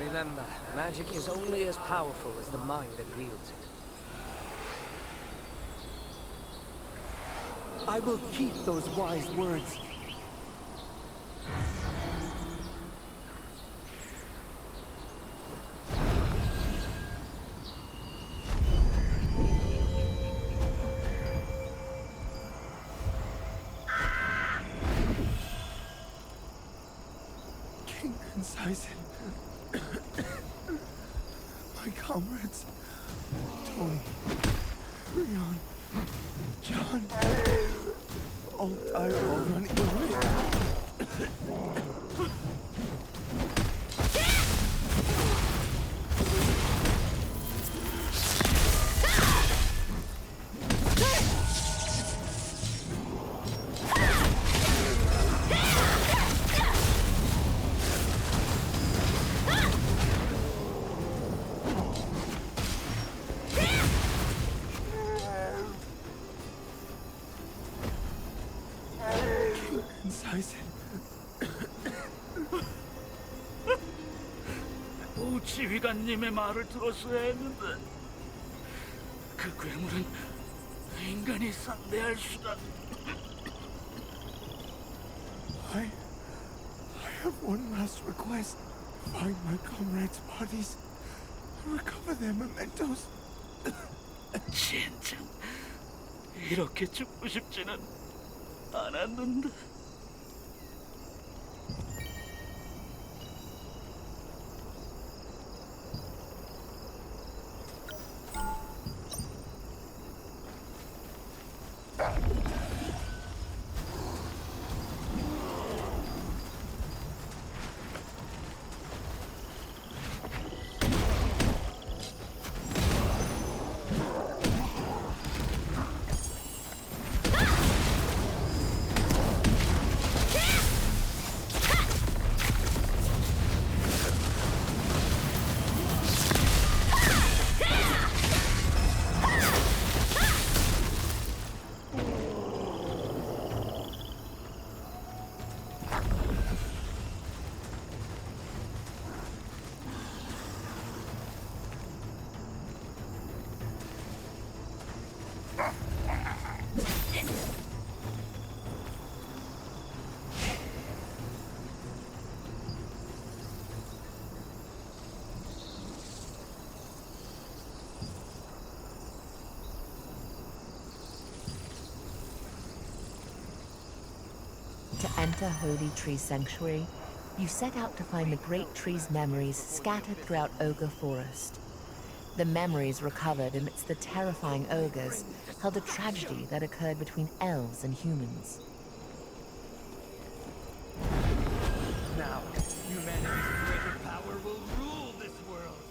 Remember, magic is only as powerful as the mind that wields it. I will keep those wise words. King Concisen. My comrades. Tony. Rion. John. All died while running away. 지휘관님의 말을 들었어야 했는데 그 괴물은 인간이 상대할 수가. I have one last request. Find my comrades' bodies and recover their mementos. 진짜 이렇게 죽고 싶지는 않았는데. To enter Holy Tree Sanctuary, you set out to find the Great Tree's memories scattered throughout Ogre Forest. The memories recovered amidst the terrifying ogres held a tragedy that occurred between elves and humans. Now, humanity's greater power will rule this world.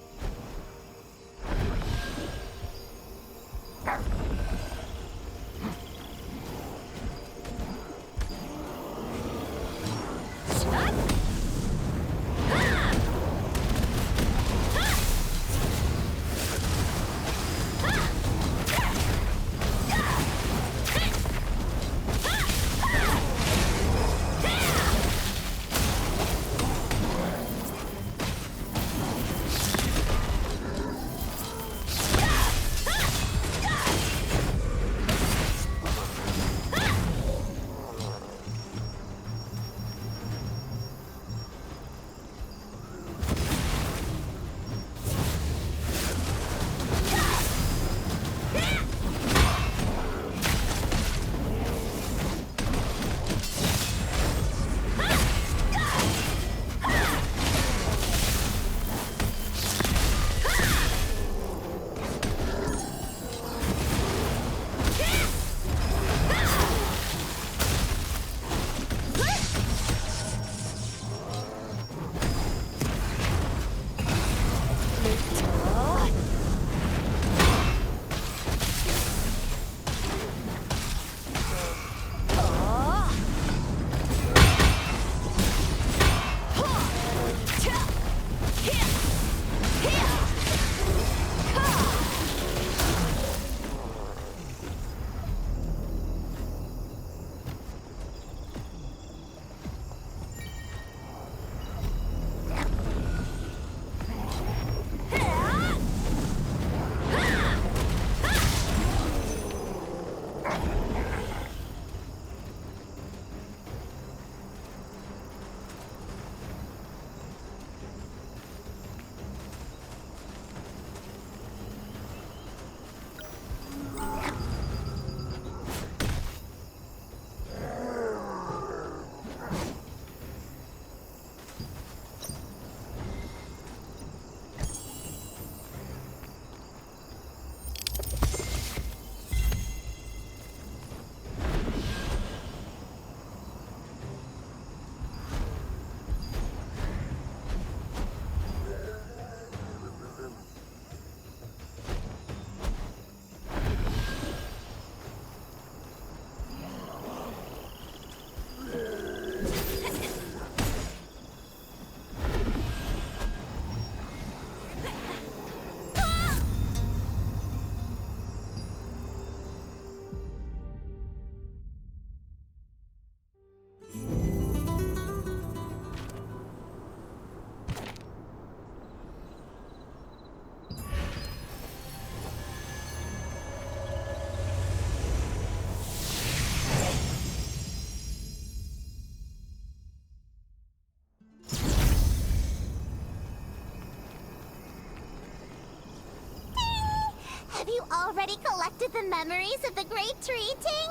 Have you already collected the memories of the Great Tree, Ting?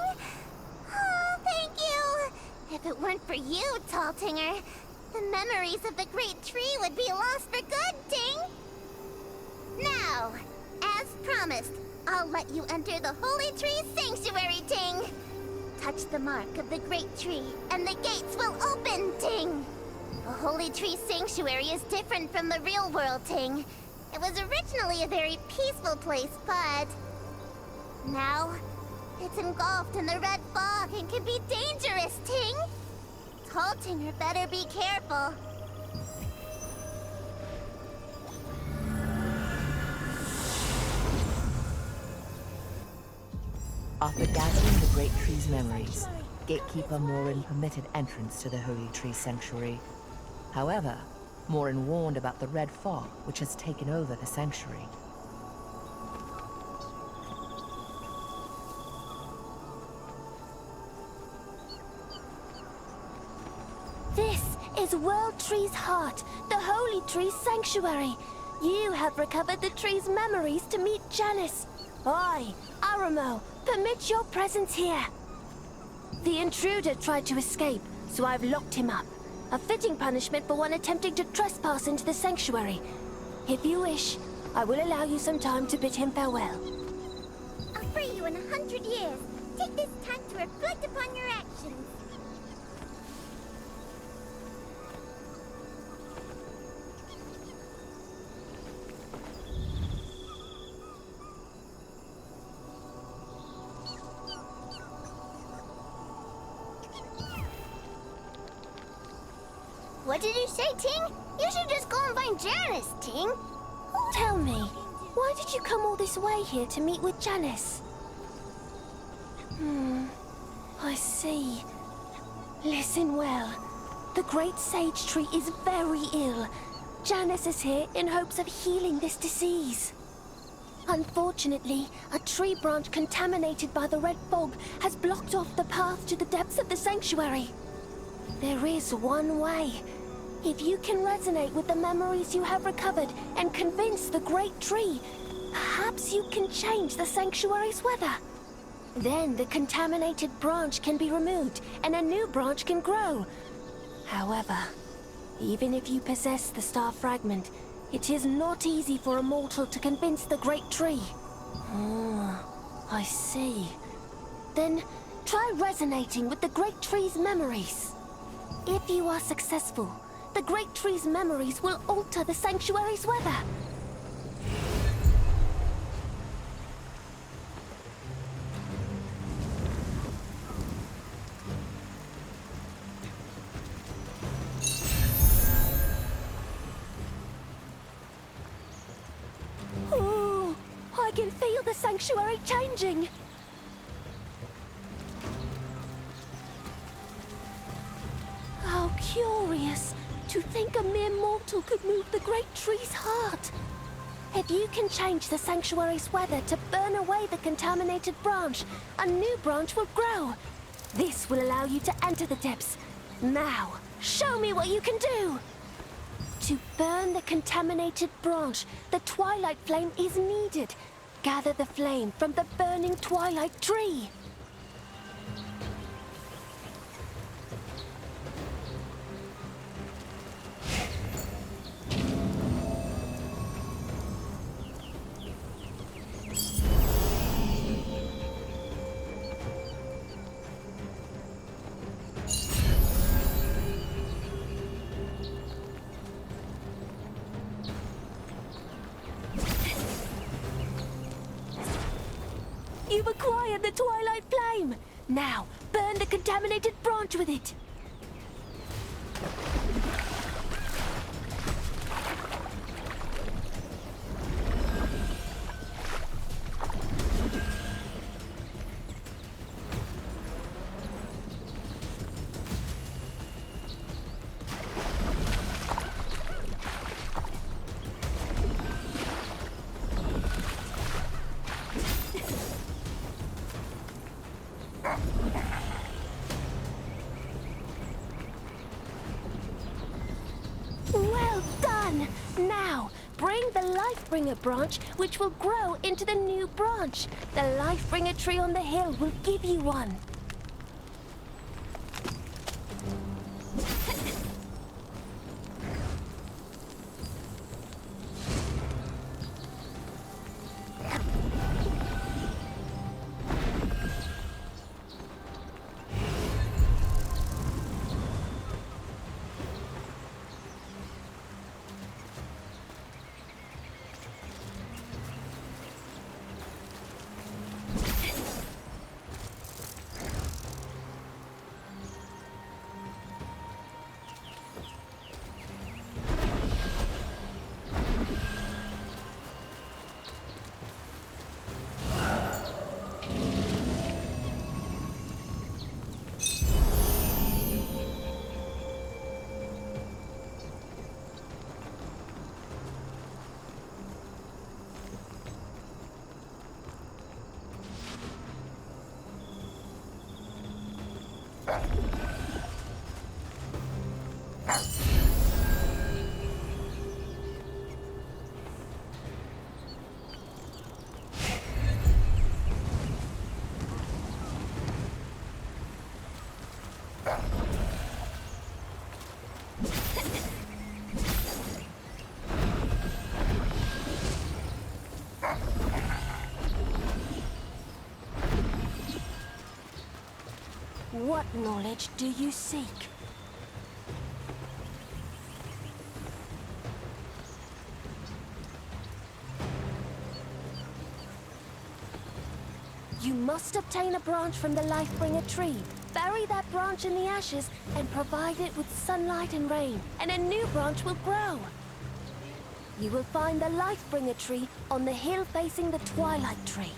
Oh, thank you! If it weren't for you, Taltinger, the memories of the Great Tree would be lost for good, Ting! Now, as promised, I'll let you enter the Holy Tree Sanctuary, Ting! Touch the mark of the Great Tree, and the gates will open, Ting! The Holy Tree Sanctuary is different from the real world, Ting. It was originally a very peaceful place, but now it's engulfed in the red fog and can be dangerous, Ting. Taltinger better be careful. After gathering the Great Tree's memories, Gatekeeper Morin permitted entrance to the Holy Tree Sanctuary. However, Morin warned about the red fog which has taken over the sanctuary. This is World Tree's heart, the Holy Tree Sanctuary. You have recovered the tree's memories to meet Janice. I, Aramo, permit your presence here. The intruder tried to escape, so I've locked him up. A fitting punishment for one attempting to trespass into the sanctuary. If you wish, I will allow you some time to bid him farewell. I'll free you in 100 years. Take this time to reflect upon your actions. What did you say, Ting? You should just go and find Janice, Ting. Tell me, why did you come all this way here to meet with Janice? I see. Listen well. The Great Sage Tree is very ill. Janice is here in hopes of healing this disease. Unfortunately, a tree branch contaminated by the red fog has blocked off the path to the depths of the sanctuary. There is one way. If you can resonate with the memories you have recovered and convince the Great Tree, perhaps you can change the sanctuary's weather. Then the contaminated branch can be removed and a new branch can grow. However, even if you possess the star fragment, it is not easy for a mortal to convince the Great Tree. I see. Then try resonating with the Great Tree's memories. If you are successful, the Great Tree's memories will alter the sanctuary's weather. Oh, I can feel the sanctuary changing. How curious. To think a mere mortal could move the Great Tree's heart. If you can change the sanctuary's weather to burn away the contaminated branch, a new branch will grow. This will allow you to enter the depths. Now, show me what you can do! To burn the contaminated branch, the Twilight Flame is needed. Gather the flame from the burning Twilight Tree. You've acquired the Twilight Flame! Now, burn the contaminated branch with it! Lifebringer branch, which will grow into the new branch. The Lifebringer tree on the hill will give you one. What knowledge do you seek? You must obtain a branch from the Lifebringer tree. Bury that branch in the ashes and provide it with sunlight and rain, and a new branch will grow. You will find the Lifebringer tree on the hill facing the Twilight Tree.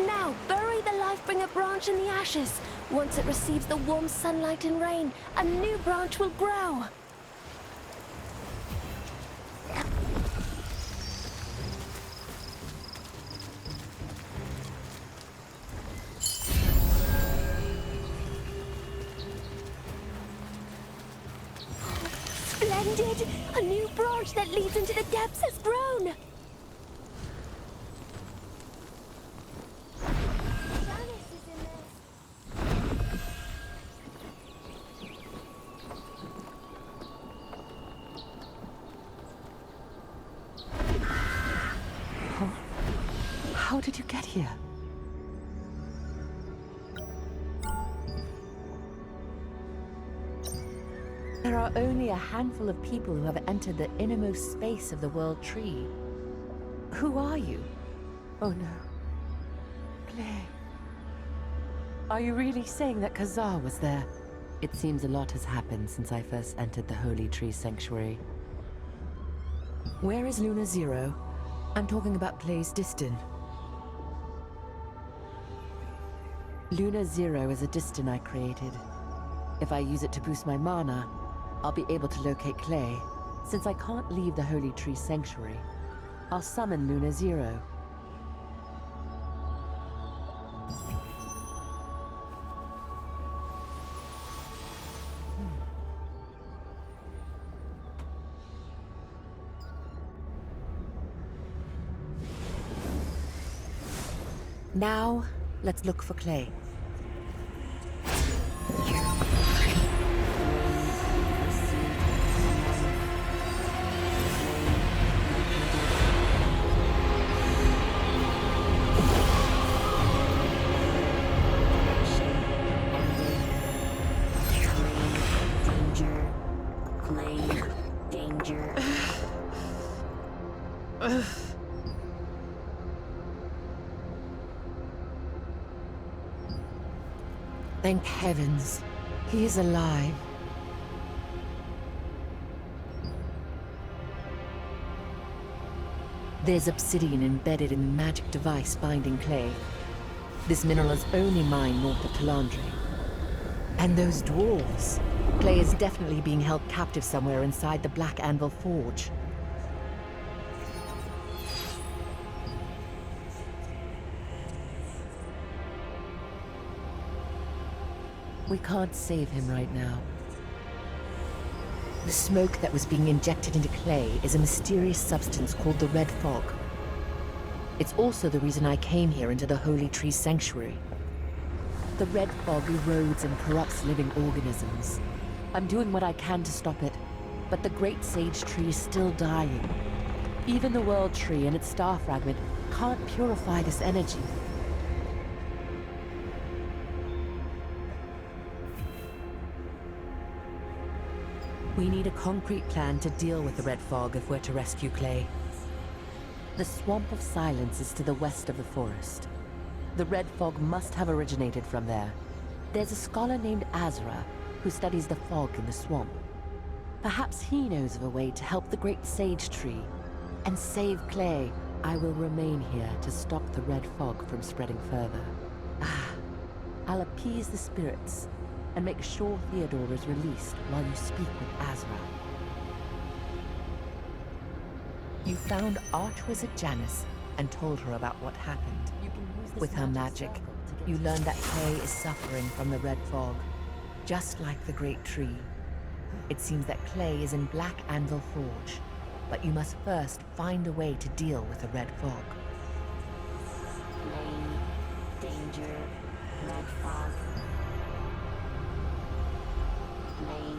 Now, bury the Lifebringer branch in the ashes. Once it receives the warm sunlight and rain, a new branch will grow. Splendid! A new branch that leads into the depths has grown! Janice is in there. How did you get here? There are only a handful of people who have entered the innermost space of the World Tree. Who are you? Oh no. Clay. Are you really saying that Kazar was there? It seems a lot has happened since I first entered the Holy Tree Sanctuary. Where is Luna Zero? I'm talking about Clay's Distin. Luna Zero is a Distin I created. If I use it to boost my mana, I'll be able to locate Clay. Since I can't leave the Holy Tree Sanctuary, I'll summon Luna Zero. Now, let's look for Clay. Thank heavens, he is alive. There's obsidian embedded in the magic device binding Clay. This mineral is only mined north of Talandre. And those dwarves. Clay is definitely being held captive somewhere inside the Black Anvil Forge. We can't save him right now. The smoke that was being injected into Clay is a mysterious substance called the Red Fog. It's also the reason I came here into the Holy Tree Sanctuary. The Red Fog erodes and corrupts living organisms. I'm doing what I can to stop it, but the Great Sage Tree is still dying. Even the World Tree and its star fragment can't purify this energy. We need a concrete plan to deal with the Red Fog if we're to rescue Clay. The Swamp of Silence is to the west of the forest. The Red Fog must have originated from there. There's a scholar named Azra who studies the fog in the swamp. Perhaps he knows of a way to help the Great Sage Tree and save Clay. I will remain here to stop the Red Fog from spreading further. I'll appease the spirits and make sure Theodore is released while you speak with Azra. You found Archwizard Janice and told her about what happened. With her magic, you learned that Clay is suffering from the Red Fog, just like the Great Tree. It seems that Clay is in Black Anvil Forge, but you must first find a way to deal with the Red Fog. Clay, danger, Red Fog. Clay.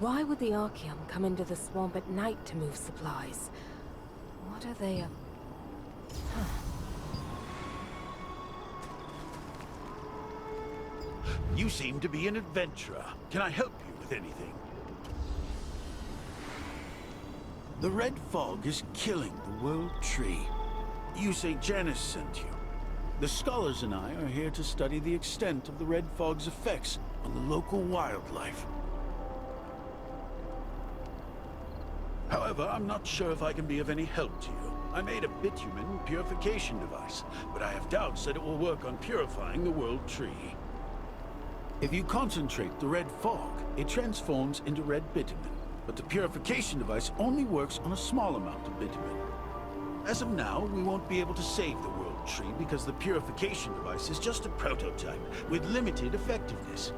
Why would the Archeon come into the swamp at night to move supplies? What are they up? You seem to be an adventurer. Can I help you with anything? The red fog is killing the world tree. You say Janus sent you. The scholars and I are here to study the extent of the red fog's effects on the local wildlife. However, I'm not sure if I can be of any help to you. I made a bitumen purification device, but I have doubts that it will work on purifying the world tree. If you concentrate the red fog, it transforms into red bitumen, but the purification device only works on a small amount of bitumen. As of now, we won't be able to save the world tree because the purification device is just a prototype with limited effectiveness.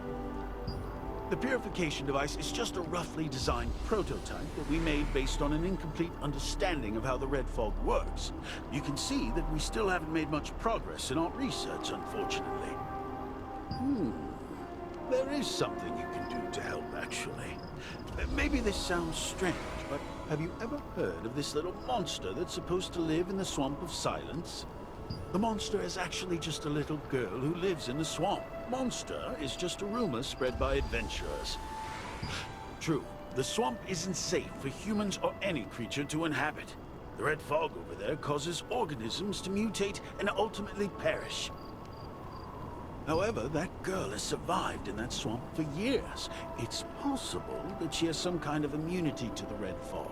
The purification device is just a roughly designed prototype that we made based on an incomplete understanding of how the red fog works. You can see that we still haven't made much progress in our research, unfortunately. There is something you can do to help, actually. Maybe this sounds strange, but have you ever heard of this little monster that's supposed to live in the Swamp of Silence? The monster is actually just a little girl who lives in the swamp. Monster is just a rumor spread by adventurers. True, the swamp isn't safe for humans or any creature to inhabit. The red fog over there causes organisms to mutate and ultimately perish. However, that girl has survived in that swamp for years. It's possible that she has some kind of immunity to the red fog.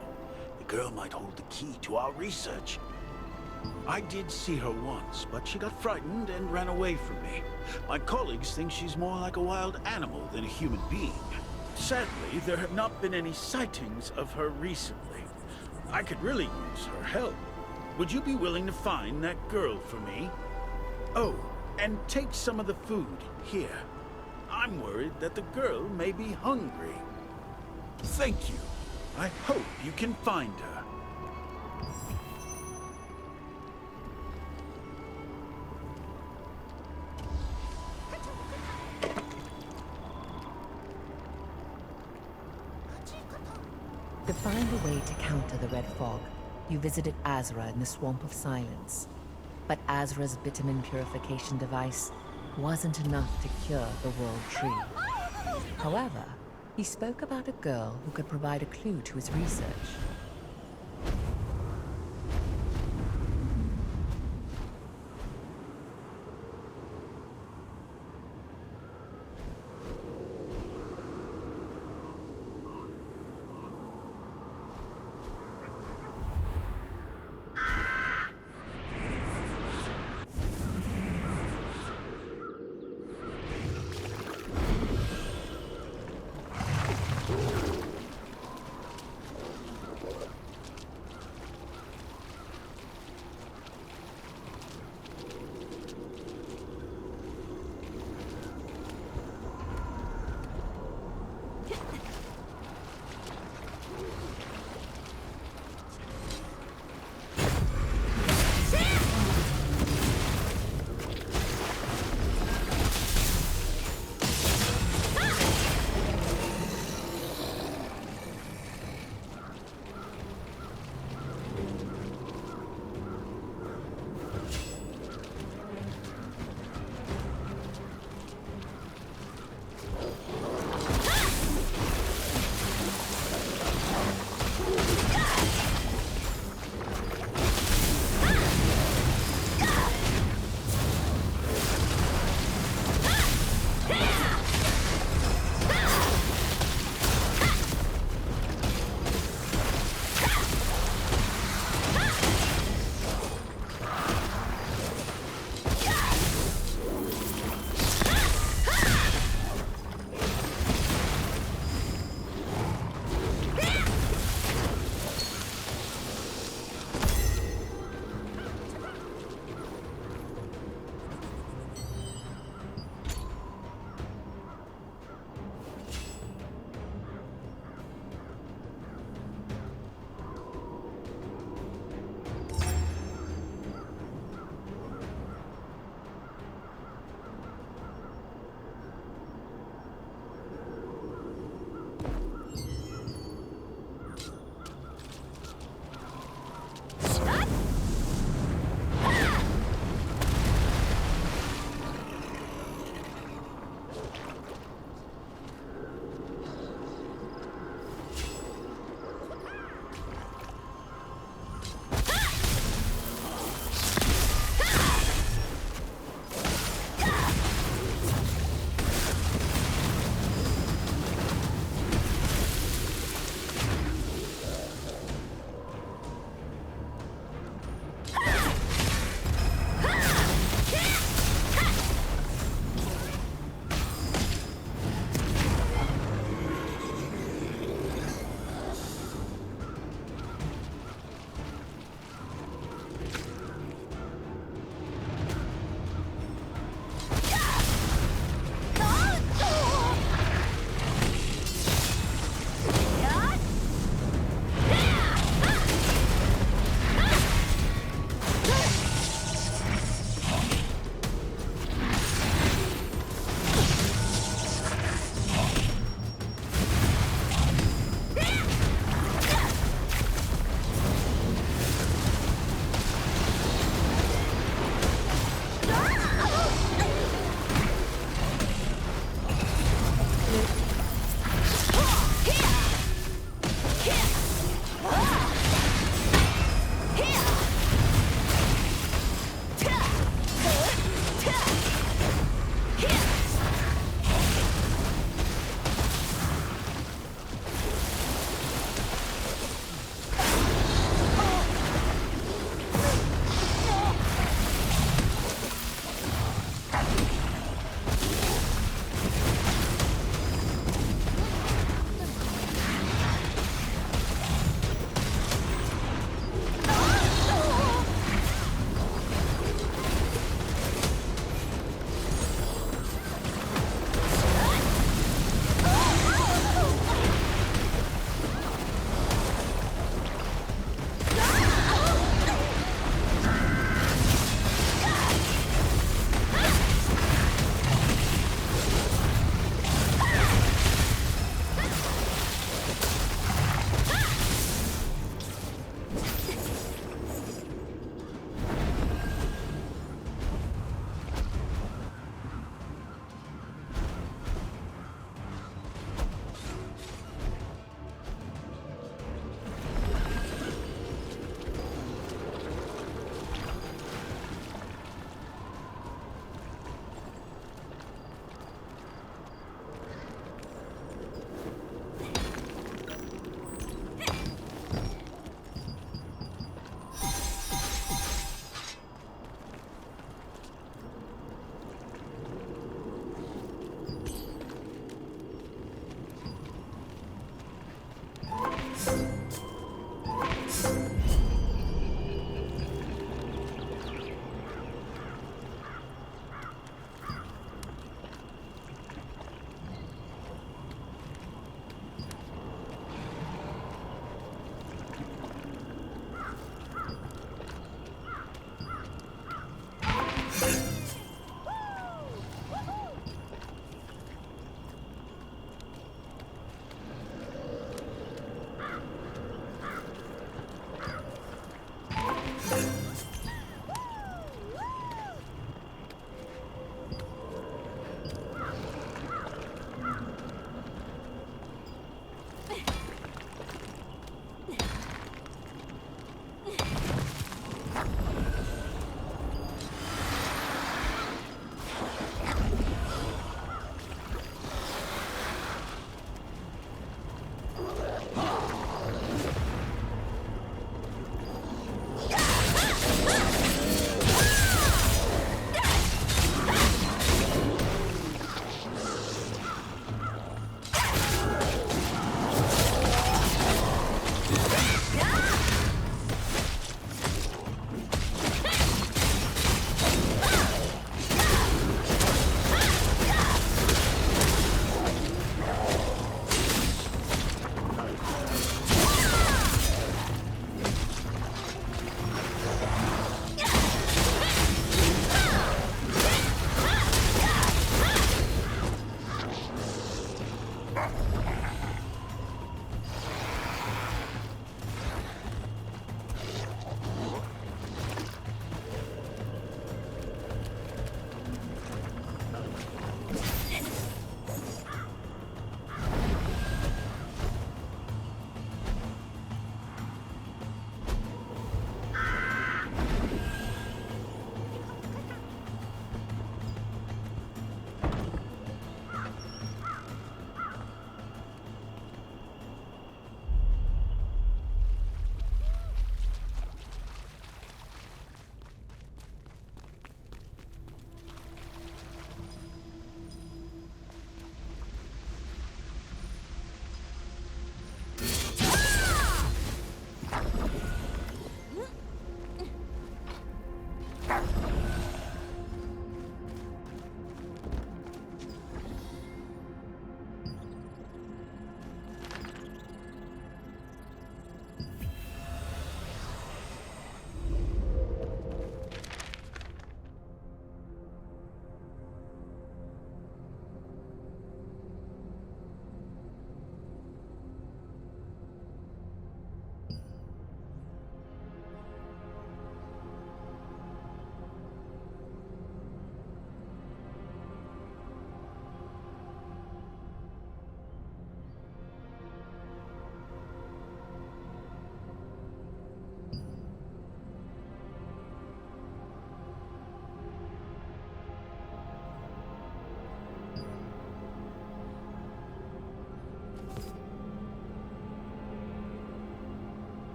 The girl might hold the key to our research. I did see her once, but she got frightened and ran away from me. My colleagues think she's more like a wild animal than a human being. Sadly, there have not been any sightings of her recently. I could really use her help. Would you be willing to find that girl for me? Oh, and take some of the food here. I'm worried that the girl may be hungry. Thank you. I hope you can find her. To find a way to counter the red fog, you visited Azra in the Swamp of Silence. But Azra's bitumen purification device wasn't enough to cure the world tree. However, he spoke about a girl who could provide a clue to his research.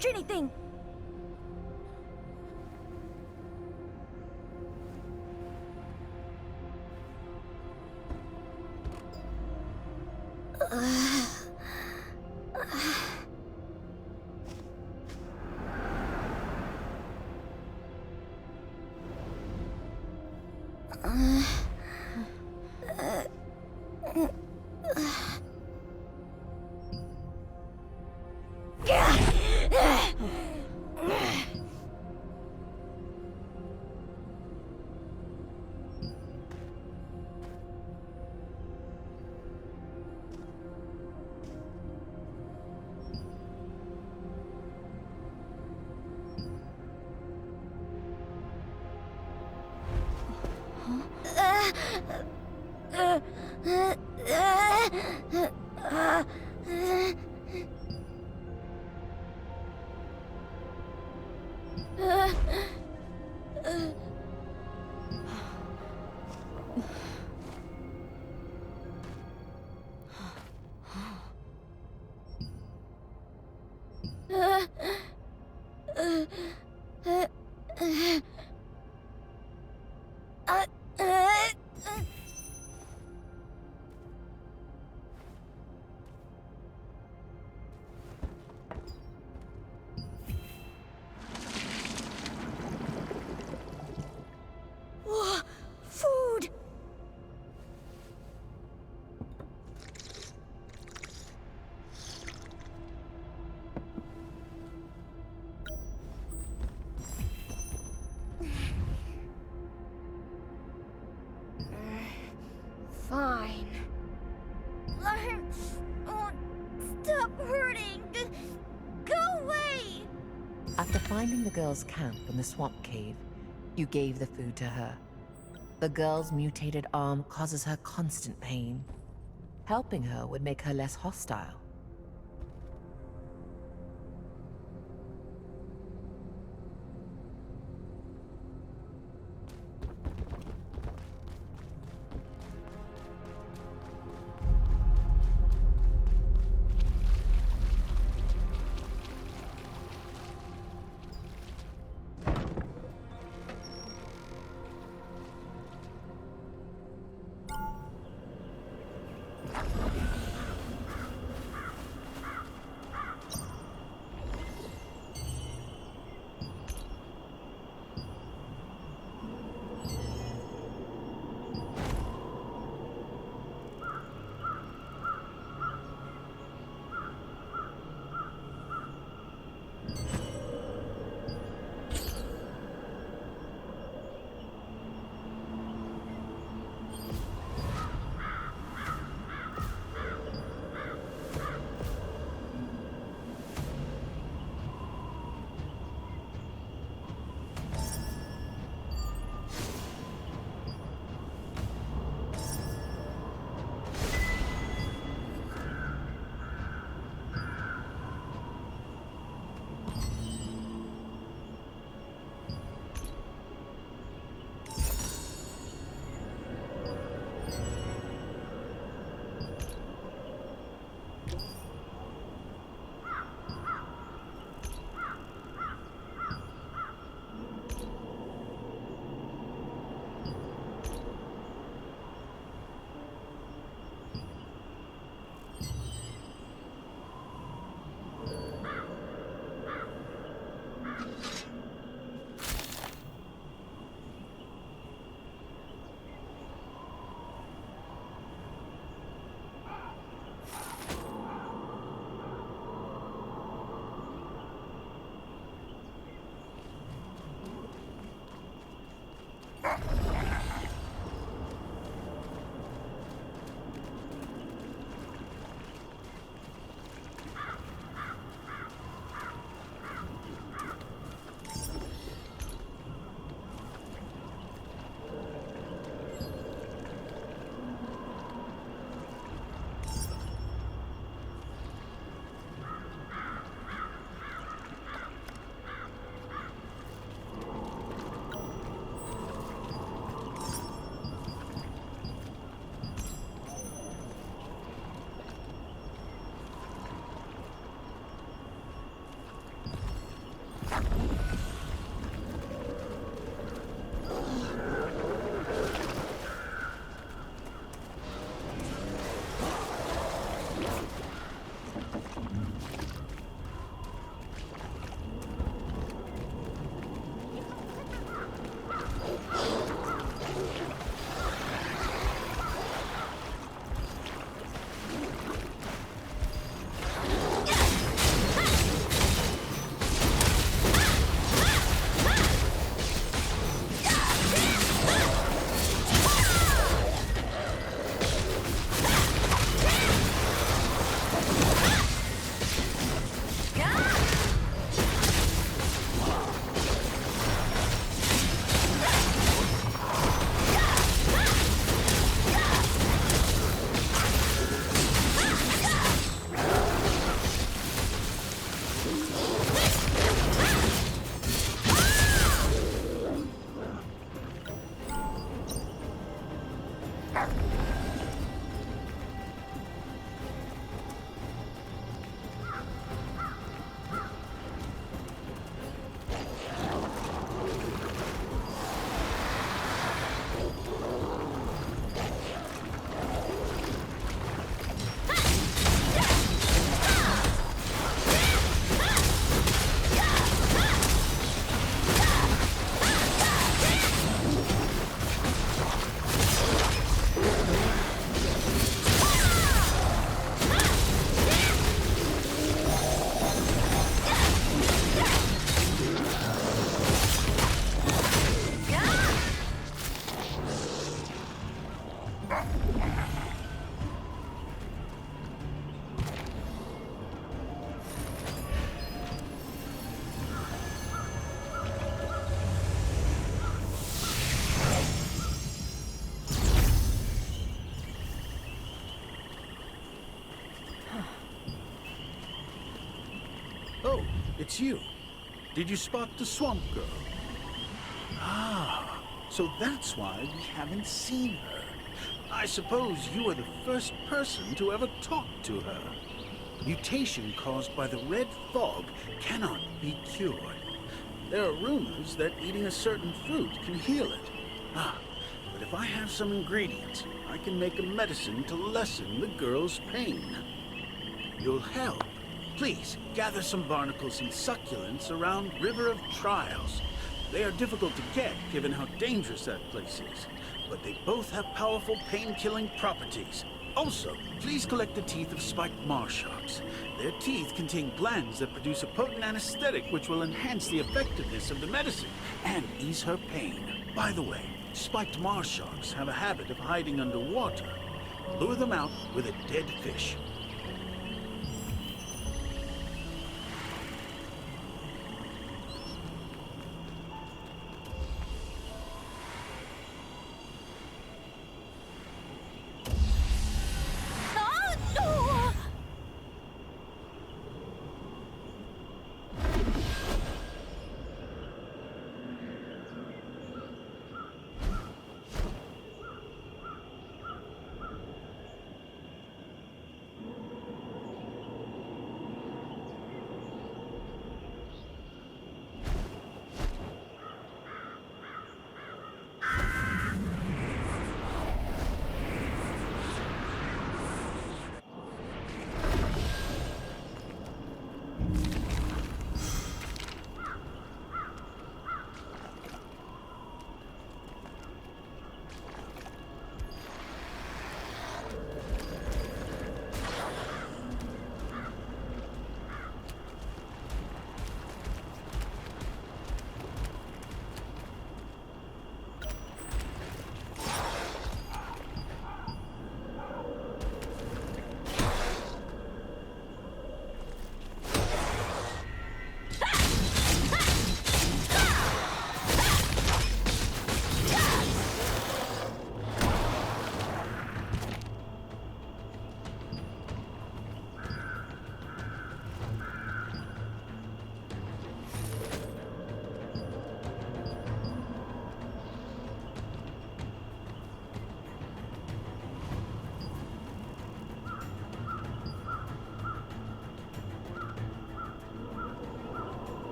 touch anything! Food! Fine. Stop hurting! Go away! After finding the girl's camp in the swamp cave, you gave the food to her. The girl's mutated arm causes her constant pain. Helping her would make her less hostile. it's you. Did you spot the swamp girl? Ah, so that's why we haven't seen her. I suppose you are the first person to ever talk to her. Mutation caused by the red fog cannot be cured. There are rumors that eating a certain fruit can heal it. But if I have some ingredients, I can make a medicine to lessen the girl's pain. You'll help. Please, gather some barnacles and succulents around River of Trials. They are difficult to get, given how dangerous that place is. But they both have powerful pain-killing properties. Also, please collect the teeth of spiked marsharks. Their teeth contain glands that produce a potent anesthetic which will enhance the effectiveness of the medicine and ease her pain. By the way, spiked marsharks have a habit of hiding underwater. Lure them out with a dead fish.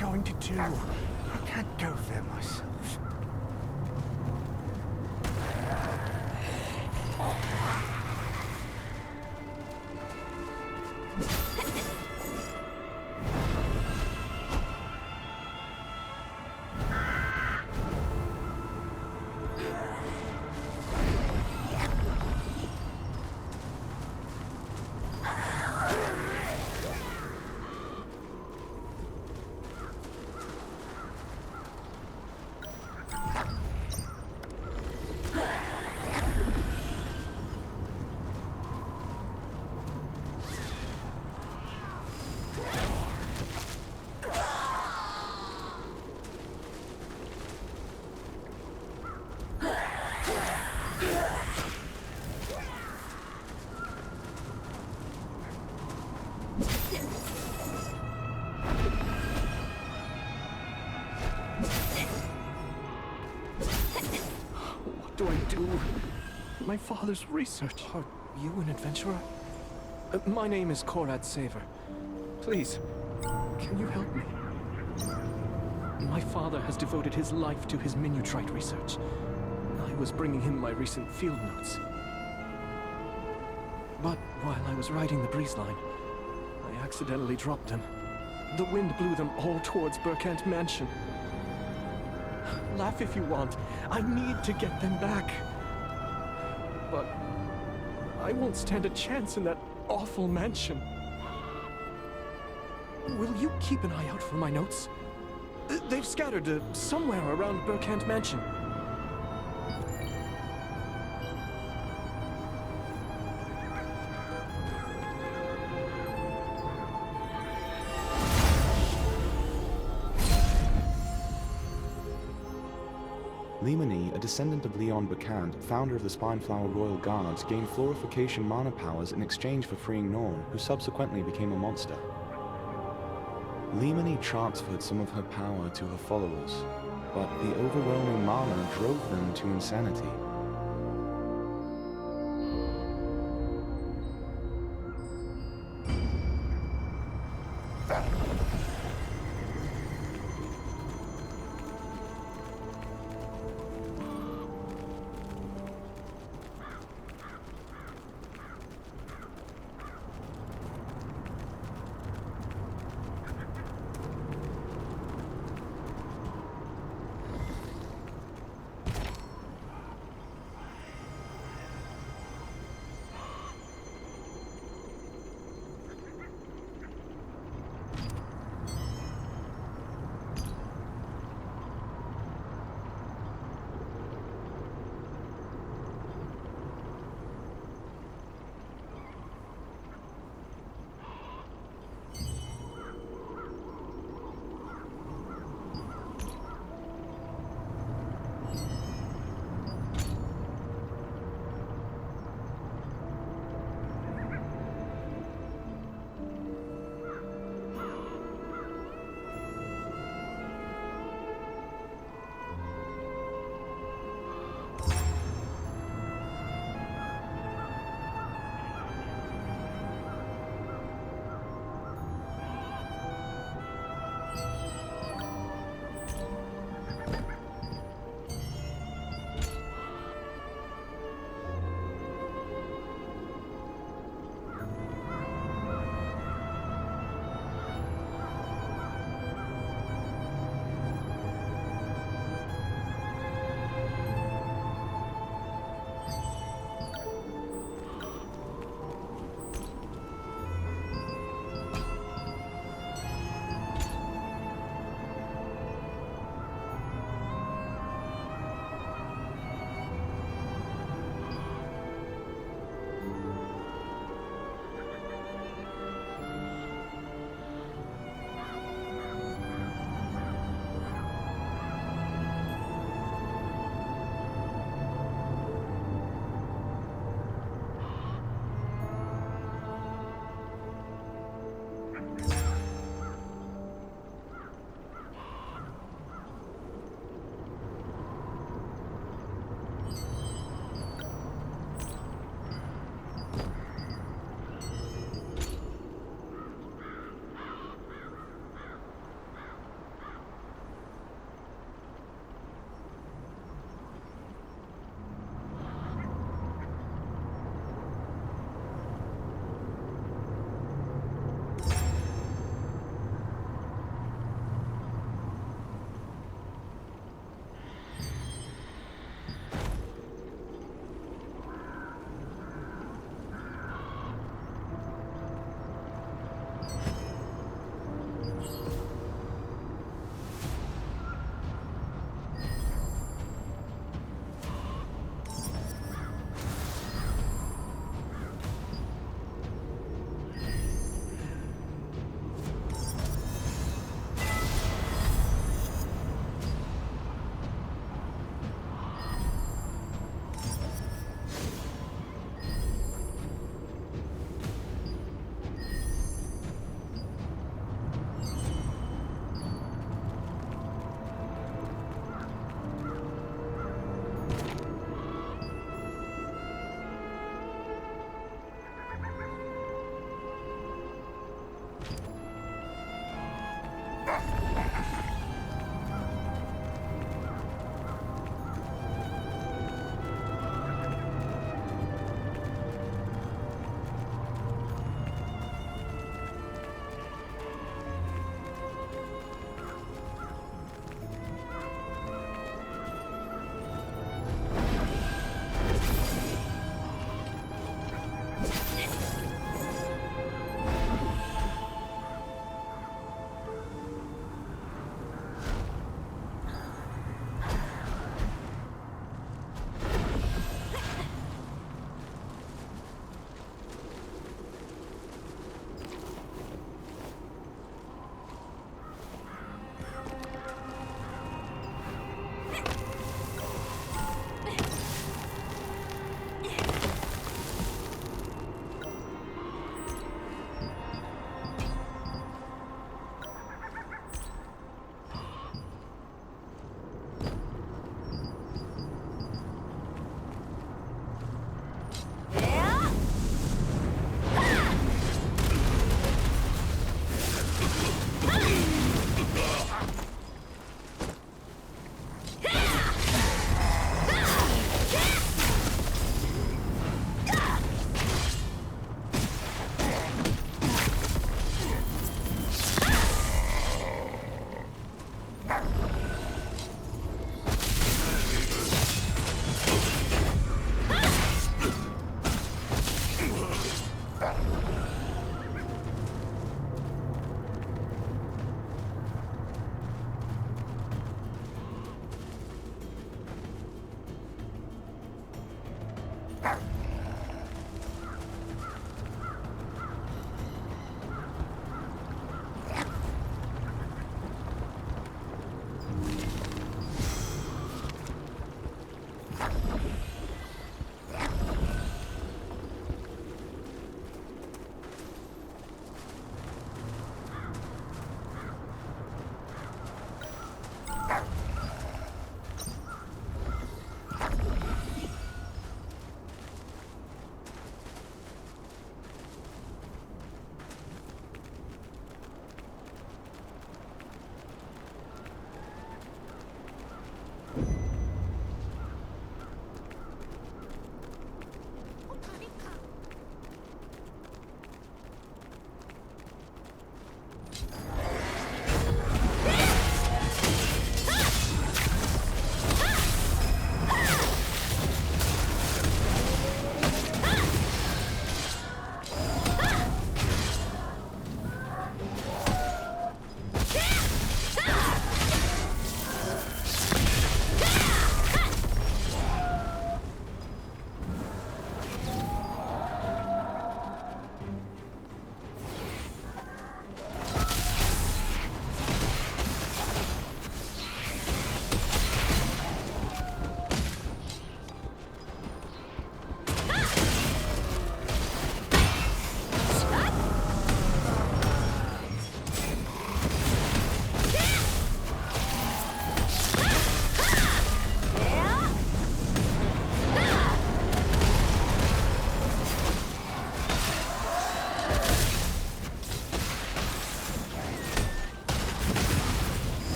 Going to do? I can't go there myself. What do I do? My father's research. Are you an adventurer? My name is Korad Saver. Please, can you help me? My father has devoted his life to his Minutrite research. I was bringing him my recent field notes. But while I was writing the breeze line, I accidentally dropped them. the wind blew them all towards Burkant Mansion. Laugh if you want. I need to get them back. But I won't stand a chance in that awful mansion. Will you keep an eye out for my notes? They've scattered somewhere around Burkant Mansion. Lemony, a descendant of Leon Burkant, founder of the Spineflower Royal Guards, gained Florification mana powers in exchange for freeing Norn, who subsequently became a monster. Lemony transferred some of her power to her followers, but the overwhelming mana drove them to insanity.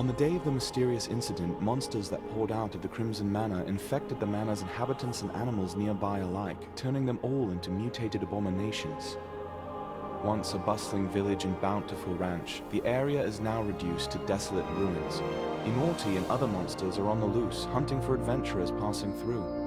On the day of the mysterious incident, monsters that poured out of the Crimson Manor infected the manor's inhabitants and animals nearby alike, turning them all into mutated abominations. Once a bustling village and bountiful ranch, the area is now reduced to desolate ruins. Immorti and other monsters are on the loose, hunting for adventurers passing through.